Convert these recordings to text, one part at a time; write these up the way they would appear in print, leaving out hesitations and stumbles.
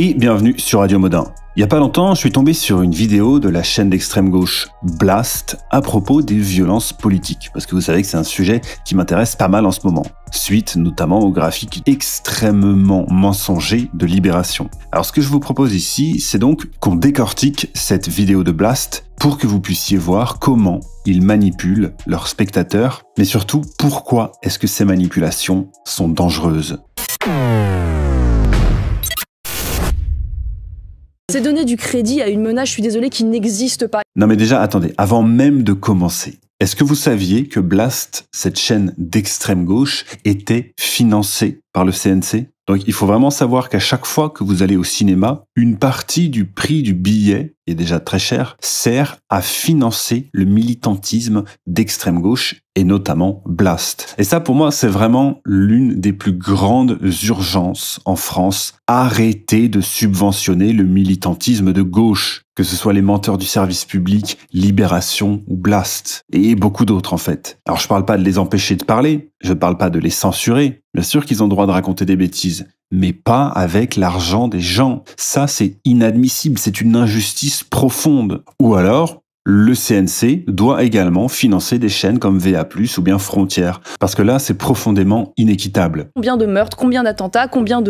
et bienvenue sur Radio Modin. Il n'y a pas longtemps, je suis tombé sur une vidéo de la chaîne d'extrême gauche Blast à propos des violences politiques, parce que vous savez que c'est un sujet qui m'intéresse pas mal en ce moment, suite notamment au graphique extrêmement mensonger de Libération. Alors ce que je vous propose ici, c'est donc qu'on décortique cette vidéo de Blast pour que vous puissiez voir comment ils manipulent leurs spectateurs, mais surtout pourquoi est-ce que ces manipulations sont dangereuses. C'est donner du crédit à une menace, je suis désolé, qui n'existe pas. Non mais déjà, attendez, avant même de commencer, est-ce que vous saviez que Blast, cette chaîne d'extrême gauche, était financée par le CNC ? Donc il faut vraiment savoir qu'à chaque fois que vous allez au cinéma, une partie du prix du billet, qui est déjà très cher, sert à financer le militantisme d'extrême gauche et notamment Blast. Et ça pour moi c'est vraiment l'une des plus grandes urgences en France. Arrêtez de subventionner le militantisme de gauche, que ce soit les menteurs du service public, Libération ou Blast, et beaucoup d'autres en fait. Alors je parle pas de les empêcher de parler, je parle pas de les censurer, bien sûr qu'ils ont le droit de raconter des bêtises, mais pas avec l'argent des gens. Ça, c'est inadmissible, c'est une injustice profonde. Ou alors, le CNC doit également financer des chaînes comme VA+, ou bien Frontières, parce que là, c'est profondément inéquitable. Combien de meurtres, combien d'attentats, combien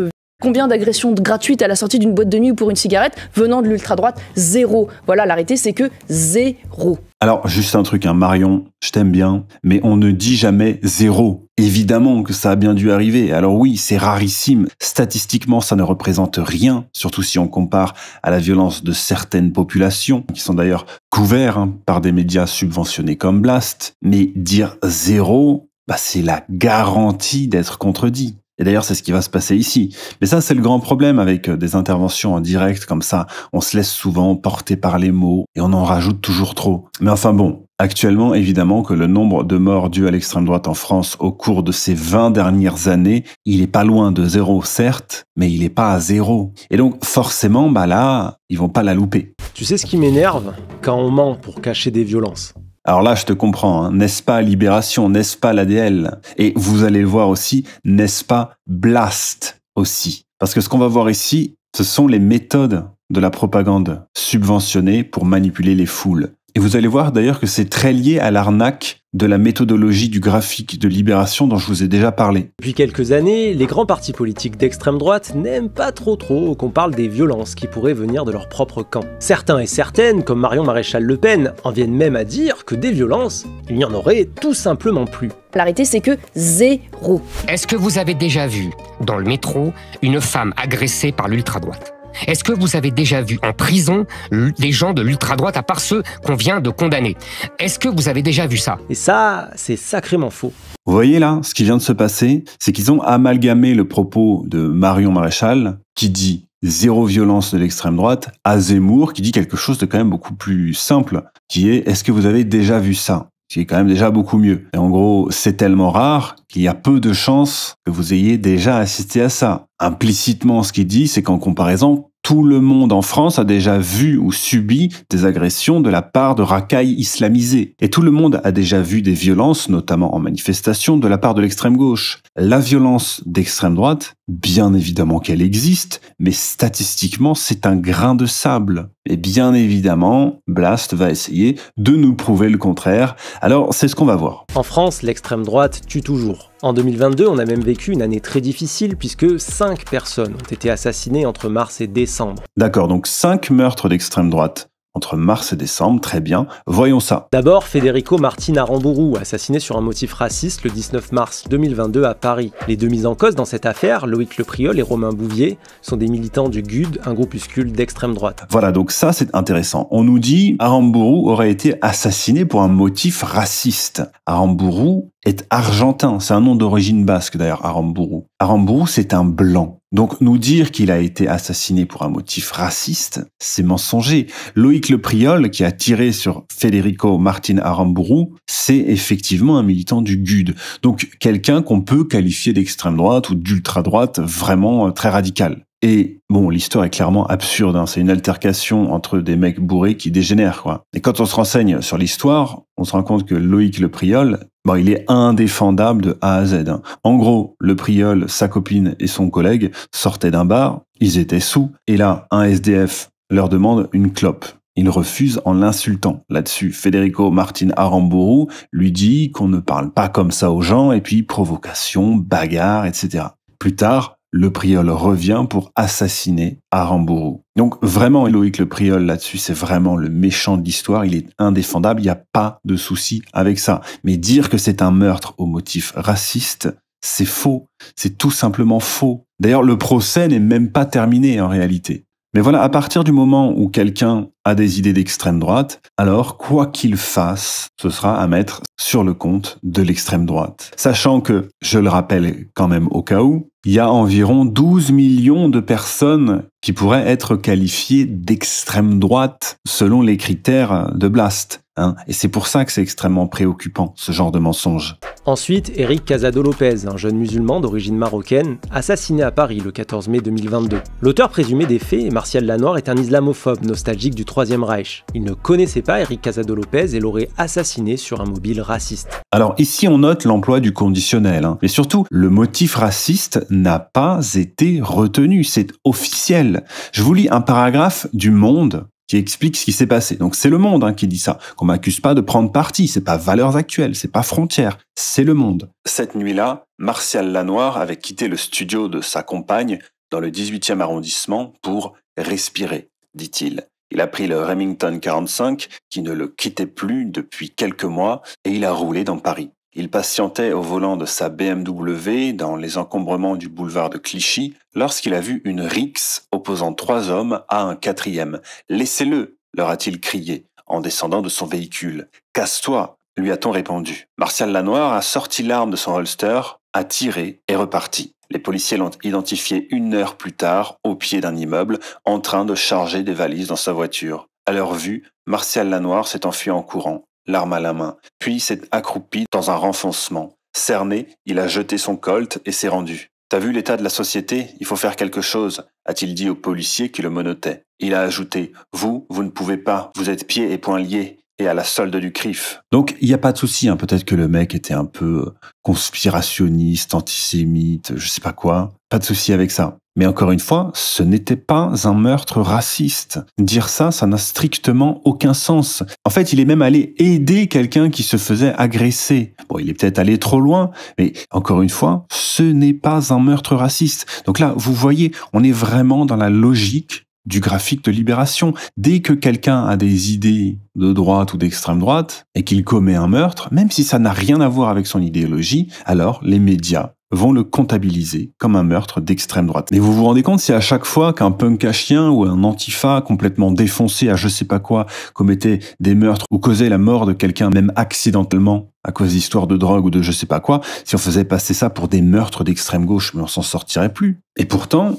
d'agressions gratuites à la sortie d'une boîte de nuit ou pour une cigarette venant de l'ultra-droite? Zéro. Voilà, l'arrêté, c'est que zéro. Alors, juste un truc, Marion, je t'aime bien, mais on ne dit jamais zéro. Évidemment que ça a bien dû arriver. Alors oui, c'est rarissime. Statistiquement, ça ne représente rien, surtout si on compare à la violence de certaines populations, qui sont d'ailleurs couverts par des médias subventionnés comme Blast. Mais dire zéro, c'est la garantie d'être contredit. Et d'ailleurs, c'est ce qui va se passer ici. Mais ça, c'est le grand problème avec des interventions en direct comme ça. On se laisse souvent porter par les mots et on en rajoute toujours trop. Mais enfin bon, actuellement, évidemment que le nombre de morts dus à l'extrême droite en France au cours de ces 20 dernières années, il est pas loin de zéro, certes, mais il est pas à zéro. Et donc, forcément, là, ils vont pas la louper. Tu sais ce qui m'énerve? Quand on ment pour cacher des violences. Alors là, je te comprends, n'est-ce pas Libération, n'est-ce pas l'ADL? Et vous allez le voir aussi, n'est-ce pas Blast aussi? Parce que ce qu'on va voir ici, ce sont les méthodes de la propagande subventionnée pour manipuler les foules. Et vous allez voir d'ailleurs que c'est très lié à l'arnaque de la méthodologie du graphique de Libération dont je vous ai déjà parlé. Depuis quelques années, les grands partis politiques d'extrême droite n'aiment pas trop qu'on parle des violences qui pourraient venir de leur propre camp. Certains et certaines, comme Marion Maréchal Le Pen, en viennent même à dire que des violences, il n'y en aurait tout simplement plus. L'arrêté, c'est que zéro. Est-ce que vous avez déjà vu, dans le métro, une femme agressée par l'ultra-droite ? Est-ce que vous avez déjà vu en prison les gens de l'ultra-droite, à part ceux qu'on vient de condamner? Est-ce que vous avez déjà vu ça? Et ça, c'est sacrément faux. Vous voyez là, ce qui vient de se passer, c'est qu'ils ont amalgamé le propos de Marion Maréchal, qui dit zéro violence de l'extrême droite, à Zemmour, qui dit quelque chose de quand même beaucoup plus simple, qui est est-ce que vous avez déjà vu ça? Ce qui est quand même déjà beaucoup mieux. Et en gros, c'est tellement rare qu'il y a peu de chances que vous ayez déjà assisté à ça. Implicitement, ce qu'il dit, c'est qu'en comparaison, tout le monde en France a déjà vu ou subi des agressions de la part de racailles islamisées. Et tout le monde a déjà vu des violences, notamment en manifestation, de la part de l'extrême gauche. La violence d'extrême droite, bien évidemment qu'elle existe, mais statistiquement, c'est un grain de sable. Et bien évidemment, Blast va essayer de nous prouver le contraire. Alors, c'est ce qu'on va voir. En France, l'extrême droite tue toujours. En 2022, on a même vécu une année très difficile puisque 5 personnes ont été assassinées entre mars et décembre. D'accord, donc 5 meurtres d'extrême droite entre mars et décembre, très bien. Voyons ça. D'abord, Federico Martin Aramburu, assassiné sur un motif raciste le 19 mars 2022 à Paris. Les deux mis en cause dans cette affaire, Loïc Lepriol et Romain Bouvier, sont des militants du GUD, un groupuscule d'extrême droite. Voilà, donc ça c'est intéressant. On nous dit Aramburu aurait été assassiné pour un motif raciste. Aramburu est argentin, c'est un nom d'origine basque d'ailleurs, Aramburu. Aramburu, c'est un blanc. Donc nous dire qu'il a été assassiné pour un motif raciste, c'est mensonger. Loïc Lepriol, qui a tiré sur Federico Martin Aramburu, c'est effectivement un militant du GUD. Donc quelqu'un qu'on peut qualifier d'extrême droite ou d'ultra-droite vraiment très radical. Et bon, l'histoire est clairement absurde, hein. C'est une altercation entre des mecs bourrés qui dégénèrent, quoi. Et quand on se renseigne sur l'histoire, on se rend compte que Loïc Lepriol, il est indéfendable de A à Z, hein. En gros, Lepriol, sa copine et son collègue sortaient d'un bar, Ils étaient sous, et là, un SDF leur demande une clope. Il refuse en l'insultant. Là-dessus, Federico Martin Aramburu lui dit qu'on ne parle pas comme ça aux gens, et puis provocation, bagarre, etc. Plus tard, le Priol revient pour assassiner Aramburu. Donc vraiment, Loïc Le Priol là-dessus, c'est vraiment le méchant de l'histoire, il est indéfendable, il n'y a pas de souci avec ça. Mais dire que c'est un meurtre au motif raciste, c'est faux, c'est tout simplement faux. D'ailleurs, le procès n'est même pas terminé en réalité. Mais voilà, à partir du moment où quelqu'un a des idées d'extrême droite, alors quoi qu'il fasse, ce sera à mettre sur le compte de l'extrême droite. Sachant que, je le rappelle quand même au cas où, il y a environ 12 millions de personnes qui pourraient être qualifiées d'extrême droite selon les critères de Blast. Et c'est pour ça que c'est extrêmement préoccupant, ce genre de mensonge. Ensuite, Eric Casado Lopez, un jeune musulman d'origine marocaine, assassiné à Paris le 14 mai 2022. L'auteur présumé des faits, Martial Lanoir, est un islamophobe nostalgique du Troisième Reich. Il ne connaissait pas Eric Casado Lopez et l'aurait assassiné sur un mobile raciste. Alors ici, on note l'emploi du conditionnel, mais surtout, le motif raciste n'a pas été retenu, c'est officiel. Je vous lis un paragraphe du Monde qui explique ce qui s'est passé. Donc c'est Le Monde qui dit ça, qu'on m'accuse pas de prendre parti, c'est pas Valeurs Actuelles, c'est pas Frontières, c'est Le Monde. Cette nuit-là, Martial Lanoir avait quitté le studio de sa compagne dans le 18e arrondissement pour respirer, dit-il. Il a pris le Remington 45 qui ne le quittait plus depuis quelques mois et il a roulé dans Paris. Il patientait au volant de sa BMW dans les encombrements du boulevard de Clichy lorsqu'il a vu une rixe opposant 3 hommes à un 4e. « Laissez-le » leur a-t-il crié en descendant de son véhicule. « Casse-toi » lui a-t-on répondu. Martial Lanoir a sorti l'arme de son holster, a tiré et reparti. Les policiers l'ont identifié 1 heure plus tard au pied d'un immeuble en train de charger des valises dans sa voiture. À leur vue, Martial Lanoir s'est enfui en courant, l'arme à la main, puis s'est accroupi dans un renfoncement. Cerné, il a jeté son colt et s'est rendu. « T'as vu l'état de la société ? Il faut faire quelque chose », a-t-il dit au policier qui le menotait. Il a ajouté « Vous ne pouvez pas, vous êtes pieds et poings liés. » Et à la solde du CRIF. Donc, il n'y a pas de souci, peut-être que le mec était un peu conspirationniste, antisémite, je sais pas quoi. Pas de souci avec ça. Mais encore une fois, ce n'était pas un meurtre raciste. Dire ça, ça n'a strictement aucun sens. En fait, il est même allé aider quelqu'un qui se faisait agresser. Bon, il est peut-être allé trop loin, mais encore une fois, ce n'est pas un meurtre raciste. Donc là, vous voyez, on est vraiment dans la logique du graphique de Libération. Dès que quelqu'un a des idées de droite ou d'extrême droite et qu'il commet un meurtre, même si ça n'a rien à voir avec son idéologie, alors les médias vont le comptabiliser comme un meurtre d'extrême droite. Mais vous vous rendez compte, c'est à chaque fois qu'un punk à chien ou un antifa complètement défoncé à je sais pas quoi commettait des meurtres ou causait la mort de quelqu'un, même accidentellement, à cause d'histoires de drogue ou de je sais pas quoi, si on faisait passer ça pour des meurtres d'extrême gauche, mais on s'en sortirait plus. Et pourtant,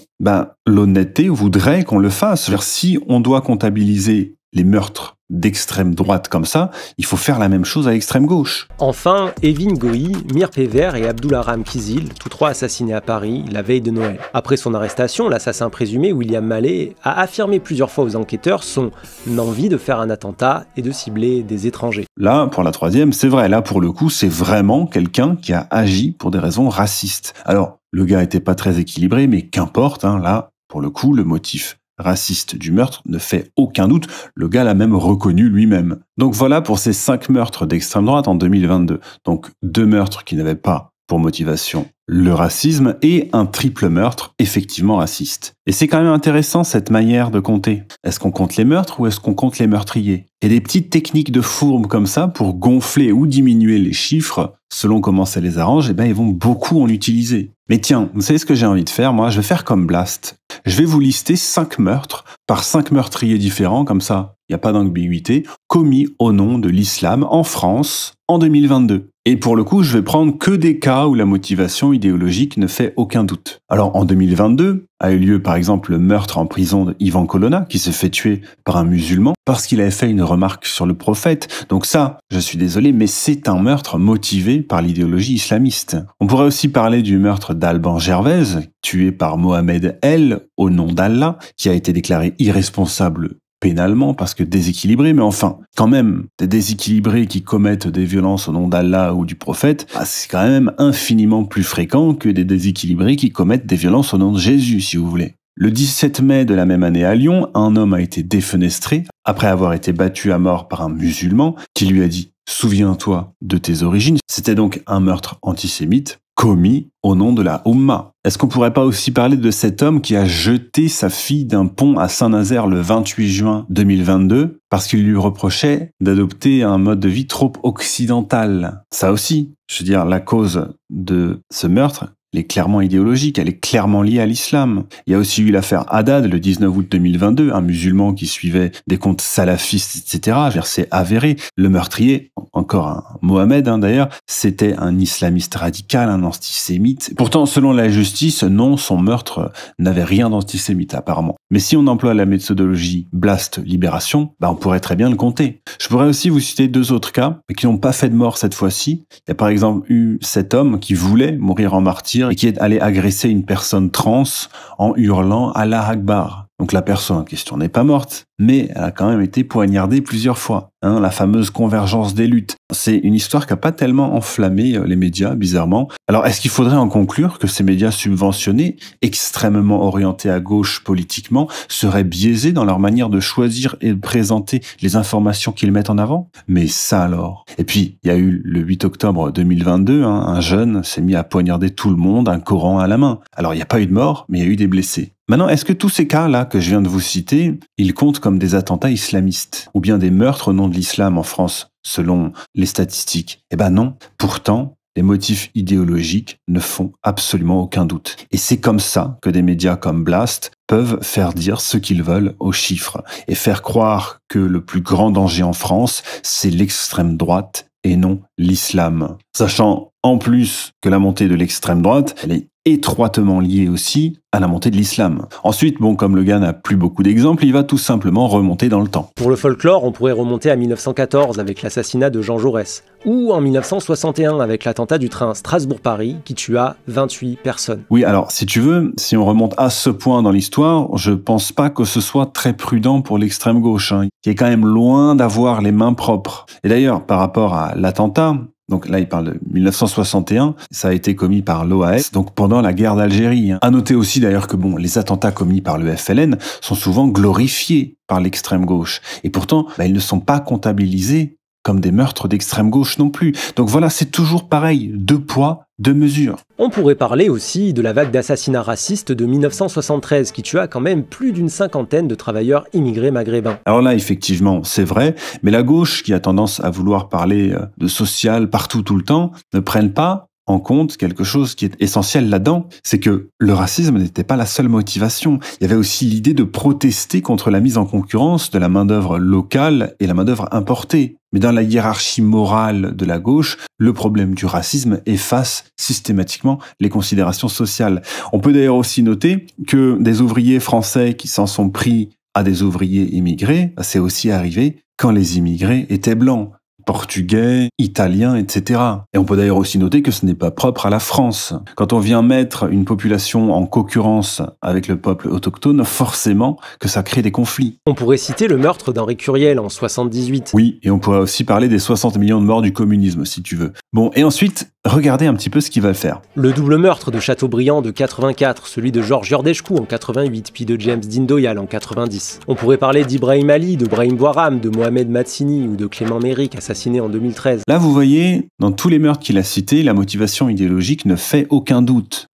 l'honnêteté voudrait qu'on le fasse. C'est-à-dire, si on doit comptabiliser les meurtres d'extrême droite comme ça, il faut faire la même chose à l'extrême gauche. Enfin, Evin Goï, Mir Péver et Abdulharam Kizil, tous 3 assassinés à Paris la veille de Noël. Après son arrestation, l'assassin présumé, William Mallet, a affirmé plusieurs fois aux enquêteurs son envie de faire un attentat et de cibler des étrangers. Là, pour la 3e, c'est vrai, là pour le coup, c'est vraiment quelqu'un qui a agi pour des raisons racistes. Alors, le gars était pas très équilibré, mais qu'importe, là, pour le coup, le motif raciste du meurtre ne fait aucun doute, le gars l'a même reconnu lui-même. Donc voilà pour ces 5 meurtres d'extrême droite en 2022. Donc 2 meurtres qui n'avaient pas pour motivation le racisme et un triple meurtre effectivement raciste. Et c'est quand même intéressant cette manière de compter. Est-ce qu'on compte les meurtres ou est-ce qu'on compte les meurtriers ? Et des petites techniques de fourbe comme ça pour gonfler ou diminuer les chiffres, selon comment ça les arrange, ils vont beaucoup en utiliser. Mais tiens, vous savez ce que j'ai envie de faire, moi ? Je vais faire comme Blast. Je vais vous lister 5 meurtres par 5 meurtriers différents, comme ça, il n'y a pas d'ambiguïté, commis au nom de l'islam en France en 2022. Et pour le coup, je vais prendre que des cas où la motivation idéologique ne fait aucun doute. Alors en 2022, a eu lieu par exemple le meurtre en prison de Ivan Colonna, qui s'est fait tuer par un musulman parce qu'il avait fait une remarque sur le prophète. Donc ça, je suis désolé, mais c'est un meurtre motivé par l'idéologie islamiste. On pourrait aussi parler du meurtre d'Alban Gervaise, tué par Mohamed El au nom d'Allah, qui a été déclaré irresponsable pénalement parce que déséquilibré, mais enfin, quand même, des déséquilibrés qui commettent des violences au nom d'Allah ou du prophète, c'est quand même infiniment plus fréquent que des déséquilibrés qui commettent des violences au nom de Jésus, si vous voulez. Le 17 mai de la même année à Lyon, un homme a été défenestré après avoir été battu à mort par un musulman qui lui a dit « Souviens-toi de tes origines ». C'était donc un meurtre antisémite commis au nom de la Oumma. Est-ce qu'on pourrait pas aussi parler de cet homme qui a jeté sa fille d'un pont à Saint-Nazaire le 28 juin 2022 parce qu'il lui reprochait d'adopter un mode de vie trop occidental? Ça aussi, je veux dire, la cause de ce meurtre, elle est clairement idéologique, elle est clairement liée à l'islam. Il y a aussi eu l'affaire Haddad le 19 août 2022, un musulman qui suivait des comptes salafistes, etc. C'est avéré. Le meurtrier, encore un Mohamed d'ailleurs, c'était un islamiste radical, un antisémite. Pourtant, selon la justice, non, son meurtre n'avait rien d'antisémite apparemment. Mais si on emploie la méthodologie Blast-Libération, on pourrait très bien le compter. Je pourrais aussi vous citer 2 autres cas, mais qui n'ont pas fait de mort cette fois-ci. Il y a par exemple eu cet homme qui voulait mourir en martyr et qui est allé agresser une personne trans en hurlant « Allah Akbar ». Donc la personne en question n'est pas morte, mais elle a quand même été poignardée plusieurs fois. La fameuse convergence des luttes. C'est une histoire qui n'a pas tellement enflammé les médias, bizarrement. Alors est-ce qu'il faudrait en conclure que ces médias subventionnés, extrêmement orientés à gauche politiquement, seraient biaisés dans leur manière de choisir et de présenter les informations qu'ils mettent en avant? Mais ça alors. Et puis, il y a eu le 8 octobre 2022, un jeune s'est mis à poignarder tout le monde, un Coran à la main. Alors il n'y a pas eu de mort, mais il y a eu des blessés. Maintenant, est-ce que tous ces cas-là que je viens de vous citer, ils comptent comme des attentats islamistes ou bien des meurtres au nom de l'islam en France, selon les statistiques? Eh ben non. Pourtant, les motifs idéologiques ne font absolument aucun doute. Et c'est comme ça que des médias comme Blast peuvent faire dire ce qu'ils veulent aux chiffres et faire croire que le plus grand danger en France, c'est l'extrême droite et non l'islam. Sachant en plus que la montée de l'extrême droite, elle est étroitement liée aussi à la montée de l'islam. Ensuite, comme le gars n'a plus beaucoup d'exemples, il va tout simplement remonter dans le temps. Pour le folklore, on pourrait remonter à 1914 avec l'assassinat de Jean Jaurès, ou en 1961 avec l'attentat du train Strasbourg-Paris qui tua 28 personnes. Oui, alors si tu veux, si on remonte à ce point dans l'histoire, je pense pas que ce soit très prudent pour l'extrême gauche, qui est quand même loin d'avoir les mains propres. Et d'ailleurs, par rapport à l'attentat, donc là, il parle de 1961. Ça a été commis par l'OAS, donc pendant la guerre d'Algérie. À noter aussi d'ailleurs que les attentats commis par le FLN sont souvent glorifiés par l'extrême gauche. Et pourtant, ils ne sont pas comptabilisés comme des meurtres d'extrême gauche non plus. Donc voilà, c'est toujours pareil, 2 poids, 2 mesures. On pourrait parler aussi de la vague d'assassinats racistes de 1973 qui tua quand même plus d'une 50aine de travailleurs immigrés maghrébins. Alors là, effectivement, c'est vrai, mais la gauche, qui a tendance à vouloir parler de social partout tout le temps, ne prenne pas en compte quelque chose qui est essentiel là-dedans, c'est que le racisme n'était pas la seule motivation. Il y avait aussi l'idée de protester contre la mise en concurrence de la main-d'œuvre locale et la main-d'œuvre importée. Mais dans la hiérarchie morale de la gauche, le problème du racisme efface systématiquement les considérations sociales. On peut d'ailleurs aussi noter que des ouvriers français qui s'en sont pris à des ouvriers immigrés, c'est aussi arrivé quand les immigrés étaient blancs. Portugais, italiens, etc. Et on peut d'ailleurs aussi noter que ce n'est pas propre à la France. Quand on vient mettre une population en concurrence avec le peuple autochtone, forcément que ça crée des conflits. On pourrait citer le meurtre d'Henri Curiel en 78. Oui, et on pourrait aussi parler des 60 millions de morts du communisme, si tu veux. Et ensuite, regardez un petit peu ce qu'il va faire. Le double meurtre de Chateaubriand de 84, celui de Georges Yordeshkou en 88, puis de James Dindoyal en 90. On pourrait parler d'Ibrahim Ali, de Brahim Bouharam, de Mohamed Mazzini ou de Clément Méric, assassiné en 2013. Là, vous voyez, dans tous les meurtres qu'il a cités, la motivation idéologique ne fait aucun doute.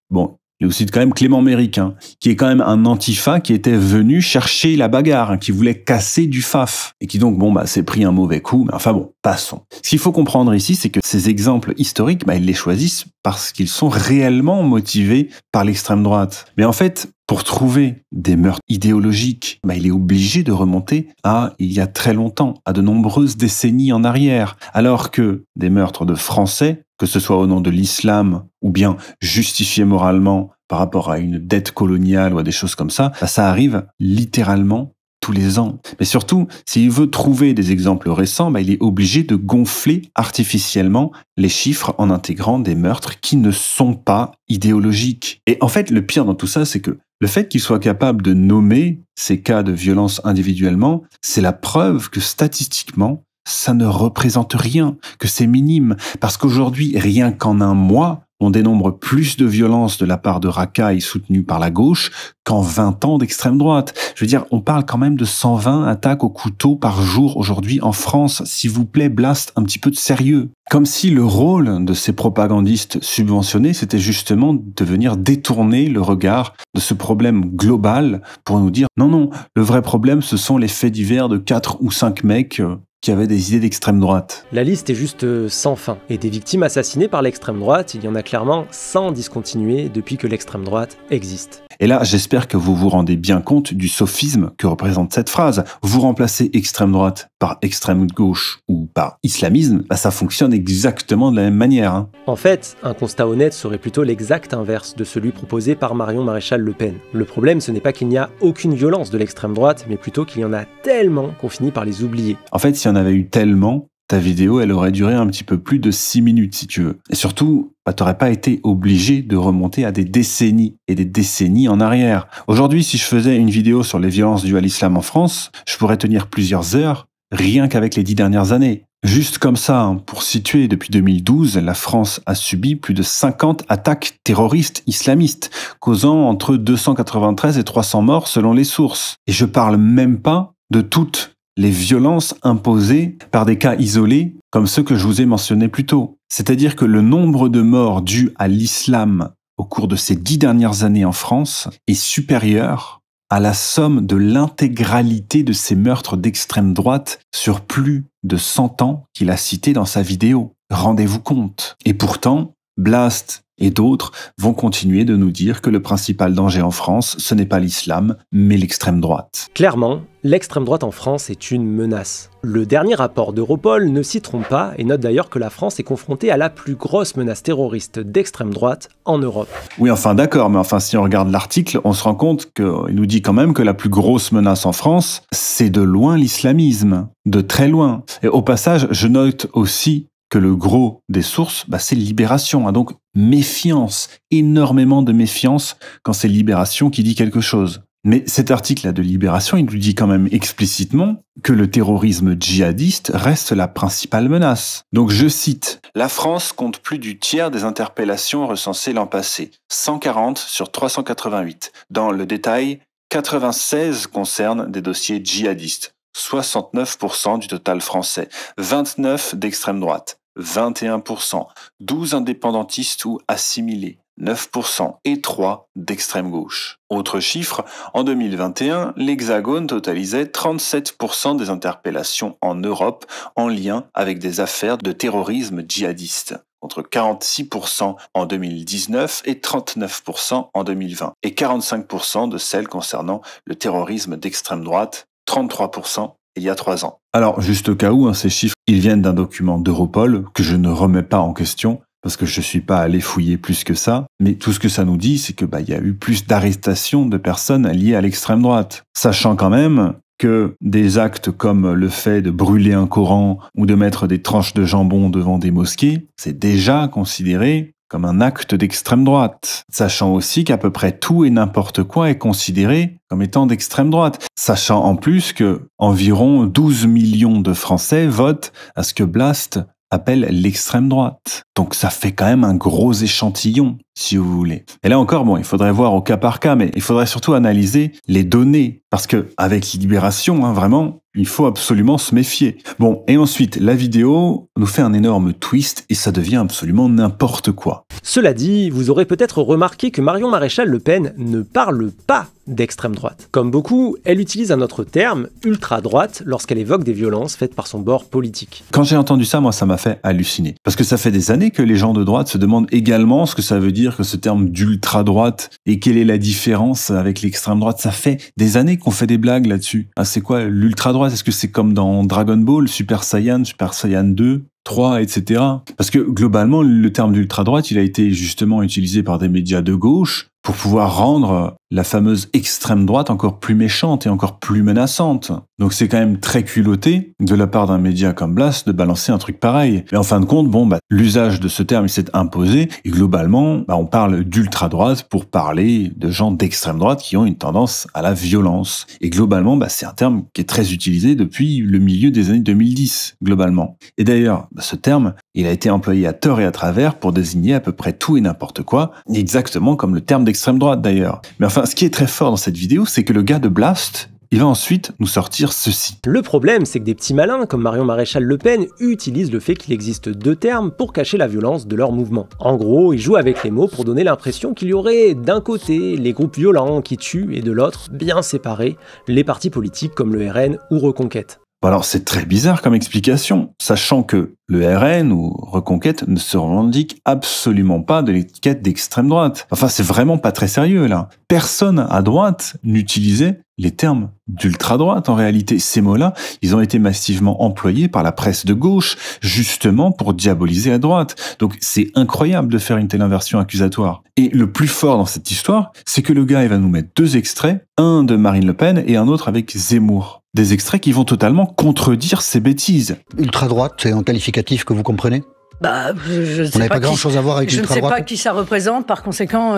Il y a aussi quand même Clément Méric, qui est quand même un antifa qui était venu chercher la bagarre, qui voulait casser du faf, et qui donc, s'est pris un mauvais coup, mais passons. Ce qu'il faut comprendre ici, c'est que ces exemples historiques, ils les choisissent parce qu'ils sont réellement motivés par l'extrême droite. Mais en fait, pour trouver des meurtres idéologiques, il est obligé de remonter à il y a très longtemps, à de nombreuses décennies en arrière, alors que des meurtres de Français, que ce soit au nom de l'islam ou bien justifiés moralement par rapport à une dette coloniale ou à des choses comme ça, ça arrive littéralement tous les ans. Mais surtout, s'il veut trouver des exemples récents, il est obligé de gonfler artificiellement les chiffres en intégrant des meurtres qui ne sont pas idéologiques. Et en fait, le pire dans tout ça, c'est que le fait qu'il soit capable de nommer ces cas de violence individuellement, c'est la preuve que statistiquement, ça ne représente rien, que c'est minime. Parce qu'aujourd'hui, rien qu'en un mois, on dénombre plus de violences de la part de racailles soutenues par la gauche qu'en 20 ans d'extrême droite. Je veux dire, on parle quand même de 120 attaques au couteau par jour aujourd'hui en France. S'il vous plaît, Blast, un petit peu de sérieux. Comme si le rôle de ces propagandistes subventionnés, c'était justement de venir détourner le regard de ce problème global pour nous dire non, le vrai problème, ce sont les faits divers de 4 ou 5 mecs qui avaient des idées d'extrême droite. La liste est juste sans fin. Et des victimes assassinées par l'extrême droite, il y en a clairement sans discontinuer depuis que l'extrême droite existe. Et là, j'espère que vous vous rendez bien compte du sophisme que représente cette phrase. Vous remplacez extrême droite par extrême gauche ou par islamisme, ça fonctionne exactement de la même manière. En fait, un constat honnête serait plutôt l'exact inverse de celui proposé par Marion Maréchal Le Pen. Le problème, ce n'est pas qu'il n'y a aucune violence de l'extrême droite, mais plutôt qu'il y en a tellement qu'on finit par les oublier. En fait, s'il y en avait eu tellement, ta vidéo, elle aurait duré un petit peu plus de 6 minutes, si tu veux. Et surtout, t'aurais pas été obligé de remonter à des décennies et des décennies en arrière. Aujourd'hui, si je faisais une vidéo sur les violences dues à l'islam en France, je pourrais tenir plusieurs heures, rien qu'avec les 10 dernières années. Juste comme ça, pour situer, depuis 2012, la France a subi plus de 50 attaques terroristes islamistes, causant entre 293 et 300 morts selon les sources. Et je parle même pas de toutes les violences imposées par des cas isolés comme ceux que je vous ai mentionnés plus tôt. C'est-à-dire que le nombre de morts dus à l'islam au cours de ces 10 dernières années en France est supérieur à la somme de l'intégralité de ces meurtres d'extrême droite sur plus de 100 ans qu'il a cité dans sa vidéo. Rendez-vous compte. Et pourtant, Blast et d'autres vont continuer de nous dire que le principal danger en France, ce n'est pas l'islam, mais l'extrême droite. Clairement, l'extrême droite en France est une menace. Le dernier rapport d'Europol ne s'y trompe pas et note d'ailleurs que la France est confrontée à la plus grosse menace terroriste d'extrême droite en Europe. Oui, enfin d'accord, mais enfin si on regarde l'article, on se rend compte qu'il nous dit quand même que la plus grosse menace en France, c'est de loin l'islamisme, de très loin. Et au passage, je note aussi que le gros des sources, c'est Libération. Donc, méfiance, énormément de méfiance quand c'est Libération qui dit quelque chose. Mais cet article-là de Libération, il nous dit quand même explicitement que le terrorisme djihadiste reste la principale menace. Donc, je cite, « La France compte plus du tiers des interpellations recensées l'an passé, 140 sur 388. Dans le détail, 96 concernent des dossiers djihadistes. 69% du total français, 29 d'extrême droite, 21%, 12 indépendantistes ou assimilés, 9% et 3 d'extrême gauche. Autre chiffre, en 2021, l'Hexagone totalisait 37% des interpellations en Europe en lien avec des affaires de terrorisme djihadiste, contre 46% en 2019 et 39% en 2020, et 45% de celles concernant le terrorisme d'extrême droite, 33% il y a 3 ans. Alors, juste au cas où, ces chiffres, ils viennent d'un document d'Europol que je ne remets pas en question parce que je suis pas allé fouiller plus que ça. Mais tout ce que ça nous dit, c'est que y a eu plus d'arrestations de personnes liées à l'extrême droite. Sachant quand même que des actes comme le fait de brûler un Coran ou de mettre des tranches de jambon devant des mosquées, c'est déjà considéré comme un acte d'extrême droite. Sachant aussi qu'à peu près tout et n'importe quoi est considéré comme étant d'extrême droite. Sachant en plus que environ 12 millions de Français votent à ce que Blast appelle l'extrême droite. Donc ça fait quand même un gros échantillon, si vous voulez. Et là encore, il faudrait voir au cas par cas, mais il faudrait surtout analyser les données. Parce que avec Libération, vraiment, il faut absolument se méfier. Bon, et ensuite, la vidéo nous fait un énorme twist et ça devient absolument n'importe quoi. Cela dit, vous aurez peut-être remarqué que Marion Maréchal Le Pen ne parle pas d'extrême droite. Comme beaucoup, elle utilise un autre terme, ultra-droite, lorsqu'elle évoque des violences faites par son bord politique. Quand j'ai entendu ça, moi, ça m'a fait halluciner. Parce que ça fait des années que les gens de droite se demandent également ce que ça veut dire que ce terme d'ultra-droite et quelle est la différence avec l'extrême droite. Ça fait des années qu'on fait des blagues là-dessus. Ah, c'est quoi l'ultra-droite? Est-ce que c'est comme dans Dragon Ball, Super Saiyan 2, 3, etc. Parce que globalement, le terme d'ultra-droite, il a été justement utilisé par des médias de gauche pour pouvoir rendre la fameuse extrême droite encore plus méchante et encore plus menaçante. Donc c'est quand même très culotté de la part d'un média comme Blast de balancer un truc pareil. Mais en fin de compte, l'usage de ce terme il s'est imposé et globalement, on parle d'ultra-droite pour parler de gens d'extrême droite qui ont une tendance à la violence. Et globalement, c'est un terme qui est très utilisé depuis le milieu des années 2010, globalement. Et d'ailleurs, ce terme, il a été employé à tort et à travers pour désigner à peu près tout et n'importe quoi, exactement comme le terme d'extrême droite d'ailleurs. Mais enfin, ce qui est très fort dans cette vidéo, c'est que le gars de Blast, il va ensuite nous sortir ceci. Le problème, c'est que des petits malins comme Marion Maréchal Le Pen utilisent le fait qu'il existe deux termes pour cacher la violence de leur mouvement. En gros, ils jouent avec les mots pour donner l'impression qu'il y aurait d'un côté les groupes violents qui tuent et de l'autre, bien séparés, les partis politiques comme le RN ou Reconquête. Alors c'est très bizarre comme explication, sachant que le RN ou Reconquête ne se revendique absolument pas de l'étiquette d'extrême droite. Enfin, c'est vraiment pas très sérieux là. Personne à droite n'utilisait les termes d'ultra-droite en réalité. Ces mots-là, ils ont été massivement employés par la presse de gauche, justement pour diaboliser à droite. Donc c'est incroyable de faire une telle inversion accusatoire. Et le plus fort dans cette histoire, c'est que le gars, il va nous mettre deux extraits, un de Marine Le Pen et un autre avec Zemmour. Des extraits qui vont totalement contredire ces bêtises. Ultra-droite, c'est un qualificatif que vous comprenez ? Je On n'avait pas grand-chose à voir avec je ne sais l'ultra-droite. pas qui ça représente, par conséquent,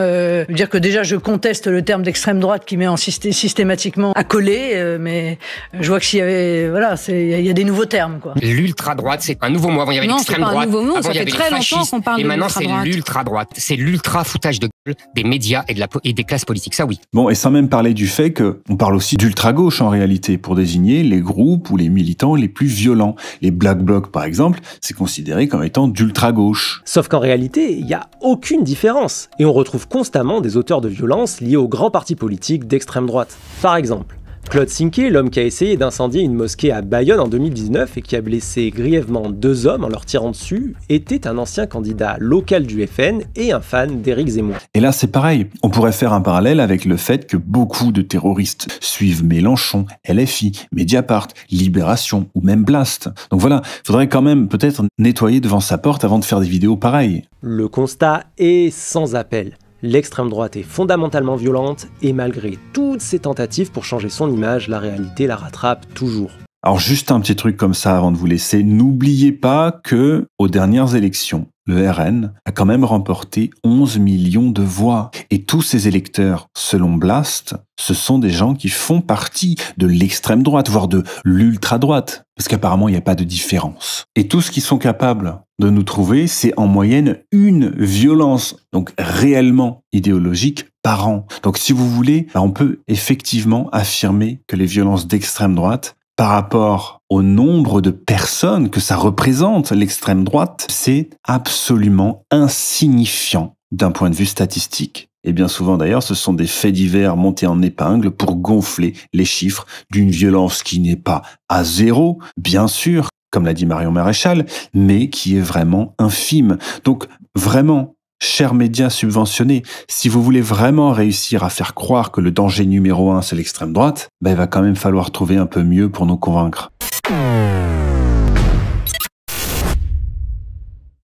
dire que déjà je conteste le terme d'extrême droite qui met systématiquement à coller, mais je vois que s'il y avait, il y a des nouveaux termes, quoi. L'ultra-droite, c'est un nouveau mot. Avant, il y avait l'extrême droite. Non, c'est pas un nouveau mot, Avant, ça il y fait avait très les longtemps fascistes. qu'on parle Et de maintenant, c'est l'ultra-droite. l'ultra-droite. C'est l'ultra-foutage de gueule des médias et des classes politiques. Ça, oui. Bon, et sans même parler du fait qu'on parle aussi d'ultra-gauche en réalité, pour désigner les groupes ou les militants les plus violents. Les Black Blocs, par exemple, c'est considéré comme étant d'ultra-gauche. Sauf qu'en réalité, il n'y a aucune différence, et on retrouve constamment des auteurs de violence liés aux grands partis politiques d'extrême droite. Par exemple, Claude Sinquet, l'homme qui a essayé d'incendier une mosquée à Bayonne en 2019 et qui a blessé grièvement 2 hommes en leur tirant dessus, était un ancien candidat local du FN et un fan d'Éric Zemmour. Et là, c'est pareil. On pourrait faire un parallèle avec le fait que beaucoup de terroristes suivent Mélenchon, LFI, Mediapart, Libération ou même Blast. Donc voilà, faudrait quand même peut-être nettoyer devant sa porte avant de faire des vidéos pareilles. Le constat est sans appel. L'extrême droite est fondamentalement violente et malgré toutes ses tentatives pour changer son image, la réalité la rattrape toujours. Alors juste un petit truc comme ça avant de vous laisser, n'oubliez pas que aux dernières élections, le RN a quand même remporté 11 millions de voix. Et tous ces électeurs, selon Blast, ce sont des gens qui font partie de l'extrême droite, voire de l'ultra-droite. Parce qu'apparemment, il n'y a pas de différence. Et tout ce qu'ils sont capables de nous trouver, c'est en moyenne une violence, donc réellement idéologique, par an. Donc si vous voulez, on peut effectivement affirmer que les violences d'extrême droite, par rapport au nombre de personnes que ça représente, l'extrême droite, c'est absolument insignifiant d'un point de vue statistique. Et bien souvent d'ailleurs, ce sont des faits divers montés en épingle pour gonfler les chiffres d'une violence qui n'est pas à zéro, bien sûr, comme l'a dit Marion Maréchal, mais qui est vraiment infime. Donc vraiment, chers médias subventionnés, si vous voulez vraiment réussir à faire croire que le danger numéro 1 c'est l'extrême droite, il va quand même falloir trouver un peu mieux pour nous convaincre.